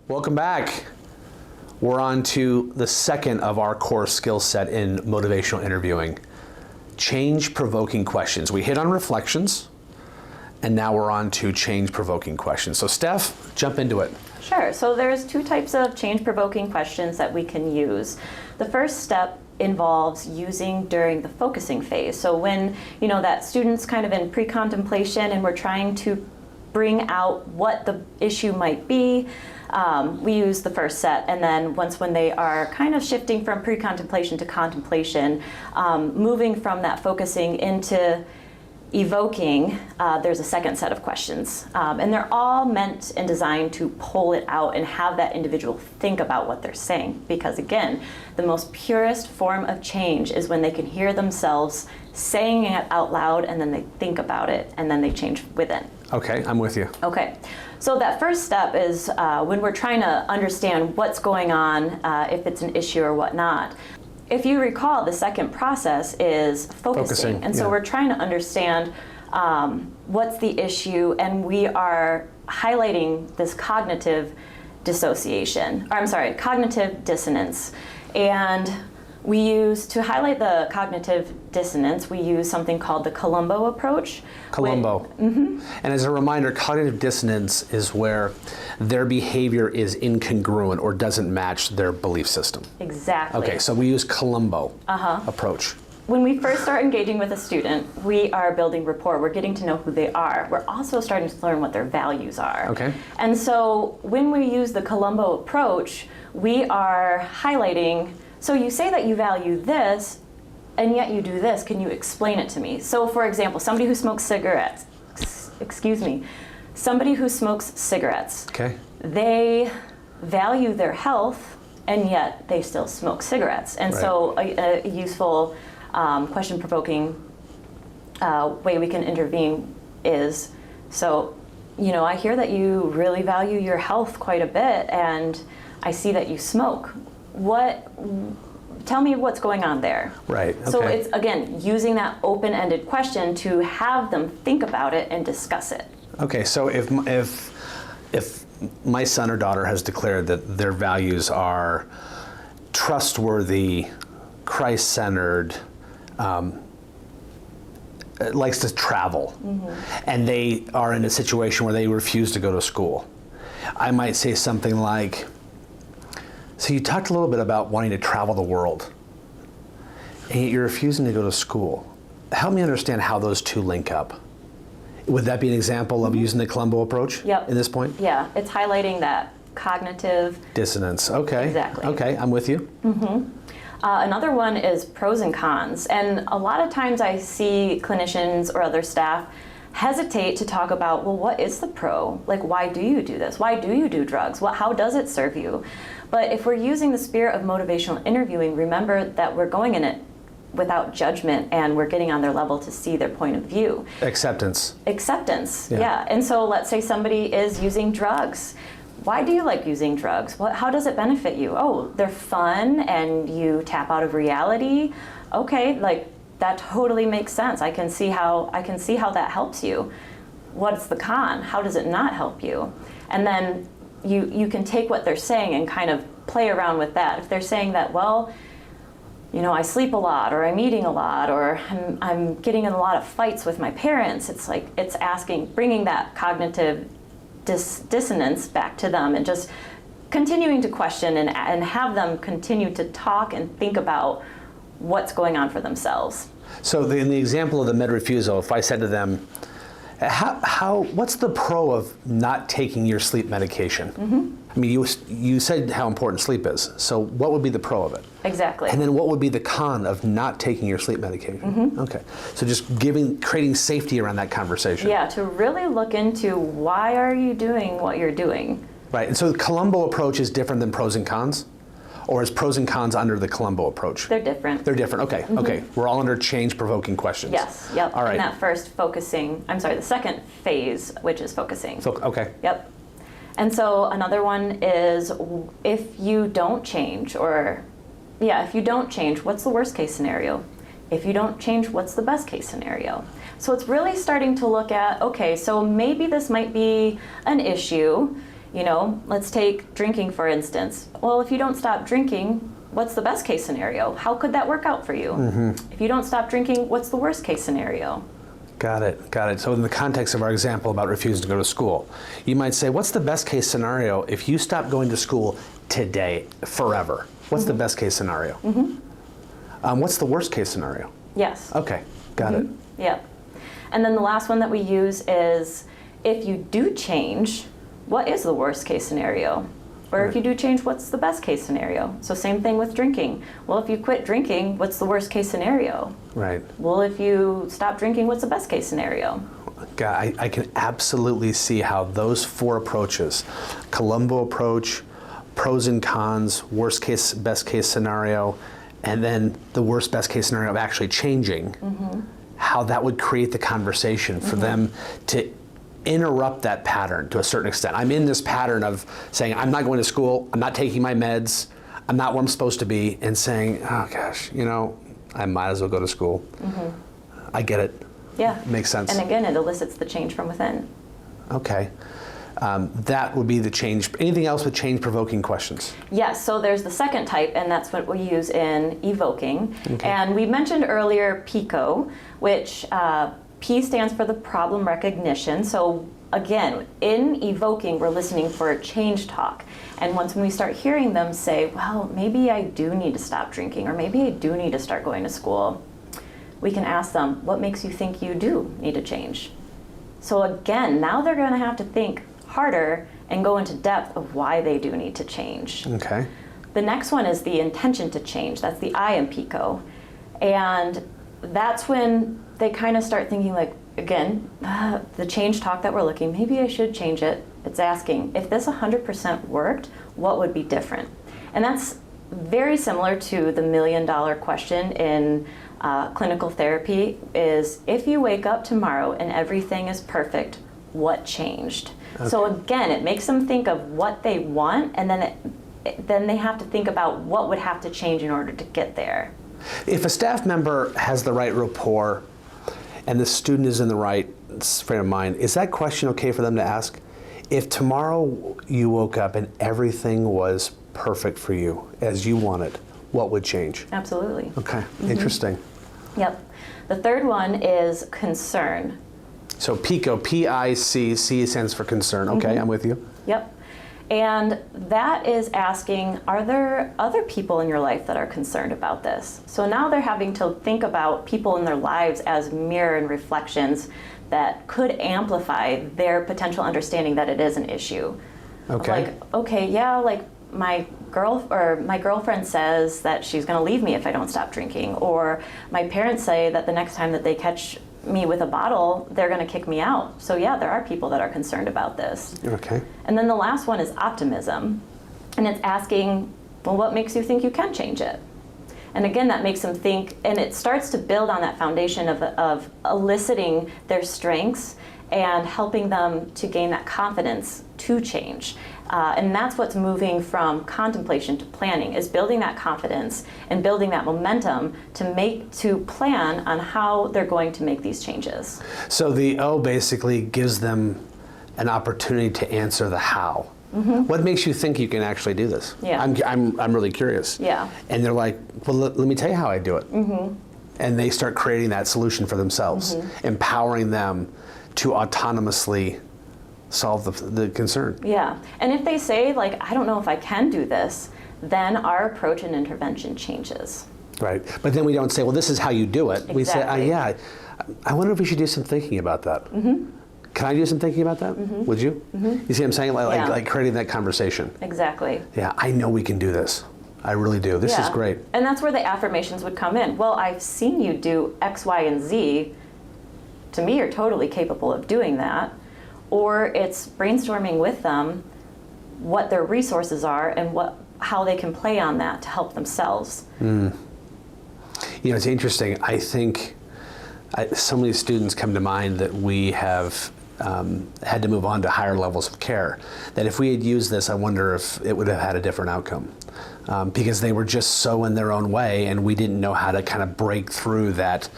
Welcome back. We're on to the second of our core skill set in motivational interviewing, change provoking questions. We hit on reflections, and now we're on to change provoking questions. So Steph, jump into it. Sure. So there's two types of change provoking questions that we can use. The first step involves using during the focusing phase. So when, that student's kind of in pre-contemplation and we're trying to bring out what the issue might be, we use the first set, and then when they are kind of shifting from pre-contemplation to contemplation, moving from that focusing into evoking, there's a second set of questions. And they're all meant and designed to pull it out and have that individual think about what they're saying. Because again, the most purest form of change is when they can hear themselves saying it out loud, and then they think about it, and then they change within. Okay, I'm with you. Okay, so that first step is when we're trying to understand what's going on, if it's an issue or whatnot. If you recall, the second process is focusing. And so we're trying to understand what's the issue, and we are highlighting this cognitive dissonance. And to highlight the cognitive dissonance, we use something called the Columbo Approach. Columbo. And as a reminder, cognitive dissonance is where their behavior is incongruent or doesn't match their belief system. Exactly. Okay, so we use Columbo Approach. When we first start engaging with a student, we are building rapport. We're getting to know who they are. We're also starting to learn what their values are. Okay. And so when we use the Columbo Approach, we are highlighting, so you say that you value this, and yet you do this. Can you explain it to me? So for example, somebody who smokes cigarettes, Okay. They value their health, and yet they still smoke cigarettes. And so a useful question-provoking way we can intervene is, I hear that you really value your health quite a bit, and I see that you smoke. Tell me what's going on there. Right. Okay. So it's, again, using that open-ended question to have them think about it and discuss it. Okay, so if my son or daughter has declared that their values are trustworthy, Christ-centered, likes to travel, and they are in a situation where they refuse to go to school, I might say something like, so you talked a little bit about wanting to travel the world, and yet you're refusing to go to school. Help me understand how those two link up. Would that be an example of using the Columbo Approach Yep. in this point? Yeah, it's highlighting that cognitive dissonance. Okay. Exactly. Okay, I'm with you. Another one is pros and cons. And a lot of times I see clinicians or other staff hesitate to talk about, well, what is the pro? Like, why do you do this? Why do you do drugs? How does it serve you? But if we're using the spirit of motivational interviewing, remember that we're going in it without judgment, and we're getting on their level to see their point of view. Acceptance. Yeah. And so let's say somebody is using drugs. Why do you like using drugs? How does it benefit you? Oh, they're fun and you tap out of reality. Okay, that totally makes sense. I can see how that helps you. What's the con? How does it not help you? And then you can take what they're saying and kind of play around with that. If they're saying that, I sleep a lot, or I'm eating a lot, or I'm getting in a lot of fights with my parents, it's bringing that cognitive dissonance back to them, and just continuing to question and have them continue to talk and think about what's going on for themselves. So in the example of the med refusal, if I said to them, what's the pro of not taking your sleep medication? I mean, you said how important sleep is. So what would be the pro of it? Exactly. And then what would be the con of not taking your sleep medication? Okay. So just creating safety around that conversation. Yeah, to really look into why are you doing what you're doing. Right. And so the Columbo Approach is different than pros and cons? Or is pros and cons under the Columbo Approach? They're different. They're different. Okay. Okay. We're all under change provoking questions. Yes. Yep. All right. And that the second phase, which is focusing. Okay. Yep. And so another one is, if you don't change, what's the worst case scenario? If you don't change, what's the best case scenario? So it's really starting to look at, okay, so maybe this might be an issue. You know, let's take drinking, for instance. Well, if you don't stop drinking, what's the best case scenario? How could that work out for you? If you don't stop drinking, what's the worst case scenario? Got it. So in the context of our example about refusing to go to school, you might say, what's the best case scenario if you stop going to school today, forever? What's the best case scenario? What's the worst case scenario? Yes. Okay, got it. Yep. And then the last one that we use is, if you do change, what is the worst case scenario? Or if you do change, what's the best case scenario? So same thing with drinking. Well, if you quit drinking, what's the worst case scenario? Right. Well, if you stop drinking, what's the best case scenario? God, I can absolutely see how those 4 approaches, Columbo Approach, pros and cons, worst case, best case scenario, and then the worst, best case scenario of actually changing, how that would create the conversation for them to interrupt that pattern to a certain extent. I'm in this pattern of saying, I'm not going to school, I'm not taking my meds, I'm not where I'm supposed to be, and saying, oh gosh, you know, I might as well go to school. I get it. Yeah. Makes sense. And again, it elicits the change from within. Okay. That would be the change. Anything else with change provoking questions? Yes, so there's the second type, and that's what we use in evoking. Okay. And we mentioned earlier PICO, which P stands for the problem recognition. So again, in evoking, we're listening for a change talk. And once when we start hearing them say, well, maybe I do need to stop drinking, or maybe I do need to start going to school, we can ask them, what makes you think you do need to change? So again, now they're going to have to think harder and go into depth of why they do need to change. Okay. The next one is the intention to change. That's the I in PICO. And that's when they kind of start thinking like, again, the change talk that we're looking, maybe I should change it. It's asking, if this 100% worked, what would be different? And that's very similar to the $1 million question in clinical therapy is, if you wake up tomorrow and everything is perfect, what changed? Okay. So again, it makes them think of what they want, and then they have to think about what would have to change in order to get there. If a staff member has the right rapport and the student is in the right frame of mind, is that question okay for them to ask? If tomorrow you woke up and everything was perfect for you as you wanted, what would change? Absolutely. Okay, interesting. Yep. The third one is concern. So PICO, P-I-C, C stands for concern. Okay, I'm with you. Yep. And that is asking, are there other people in your life that are concerned about this? So now they're having to think about people in their lives as mirror and reflections that could amplify their potential understanding that it is an issue. Okay. Like, okay, yeah, like my girlfriend says that she's going to leave me if I don't stop drinking, or my parents say that the next time that they catch me with a bottle, they're going to kick me out. So yeah, there are people that are concerned about this. Okay. And then the last one is optimism. And it's asking, well, what makes you think you can change it? And again, that makes them think, and it starts to build on that foundation of eliciting their strengths and helping them to gain that confidence to change. And that's what's moving from contemplation to planning, is building that confidence and building that momentum to plan on how they're going to make these changes. So the O basically gives them an opportunity to answer the how. What makes you think you can actually do this? Yeah. I'm really curious. Yeah. And they're like, well, let me tell you how I do it. And they start creating that solution for themselves, empowering them to autonomously solve the concern. Yeah. And if they say, like, I don't know if I can do this, then our approach and intervention changes. Right. But then we don't say, well, this is how you do it. We say, Exactly. yeah, I wonder if we should do some thinking about that. Can I do some thinking about that? Would you? You see what I'm saying? Yeah. Like creating that conversation. Exactly. Yeah, I know we can do this. I really do. This is great. And that's where the affirmations would come in. Well, I've seen you do X, Y, and Z. To me, you're totally capable of doing that. Or it's brainstorming with them what their resources are and how they can play on that to help themselves. You know, it's interesting. I think so many students come to mind that we have had to move on to higher levels of care, that if we had used this, I wonder if it would have had a different outcome. Because they were just so in their own way, and we didn't know how to kind of break through that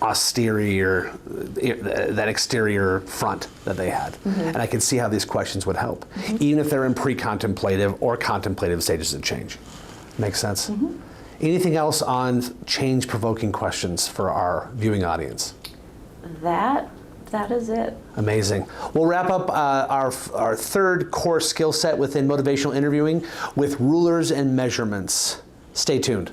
austere, that exterior front that they had. And I can see how these questions would help, even if they're in pre-contemplative or contemplative stages of change. Makes sense? Anything else on change-provoking questions for our viewing audience? That is it. Amazing. We'll wrap up our third core skill set within motivational interviewing with rulers and measurements. Stay tuned.